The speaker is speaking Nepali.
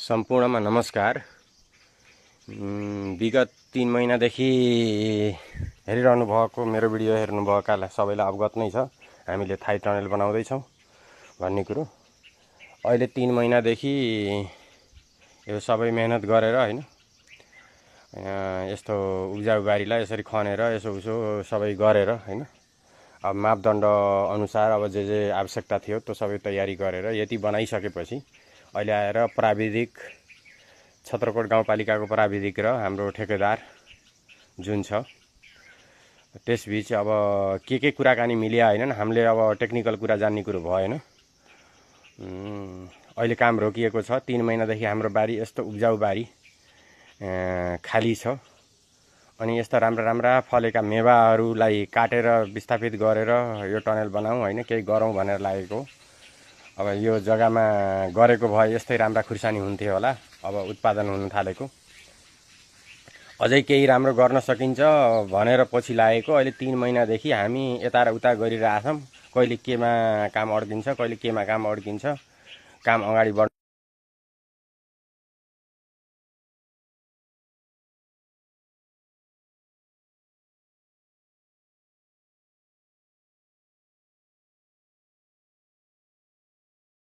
सम्पूर्णमा नमस्कार। विगत 3 महिनादेखि हेरिरहनु भएको मेरो भिडियो हेर्नुभएकालाई सबैलाई अवगत नै छ। हामीले थाई टनल बनाउँदैछौँ भन्ने कुरो। अहिले 3 महिनादेखि यो सबै मेहनत गरेर हैन यस्तो उब्जाउ बारीलाई यसरी खनेर यसो उसो सबै गरेर हैन अब मापदण्ड अनुसार अब जे आवश्यकता थियो त्यो सबै तयारी गरेर यति बनाइसकेपछि अहिले आएर प्राविधिक छत्रकोट गाउँपालिकाको प्राविधिक र हाम्रो ठेकेदार जुन छ त्यसबीच अब के कुराकानी मिल्या हैनन्। हामीले अब टेक्निकल कुरा जान्ने कुरो भएन। अहिले काम रोकिएको छ। 3 महिनादेखि हाम्रो बारी यस्तो उब्जाउ बारी खाली छ। अनि यस्ता राम्रा फलेका मेवाहरूलाई काटेर विस्थापित गरेर यो टनल बनाऊ हैन केही गरौँ भनेर लागेको। अब यो जग्गामा गरेको भए यस्तै राम्रा खुर्सानी हुन्थ्यो होला। अब उत्पादन हुन थालेको अझै केही राम्रो गर्न सकिन्छ भनेर पछि लागेको। अहिले 3 महिनादेखि हामी यता र उता गरिरहेछौँ। कहिले केमा काम अड्किन्छ, कहिले केमा काम अड्किन्छ। काम अगाडि बढ्छ।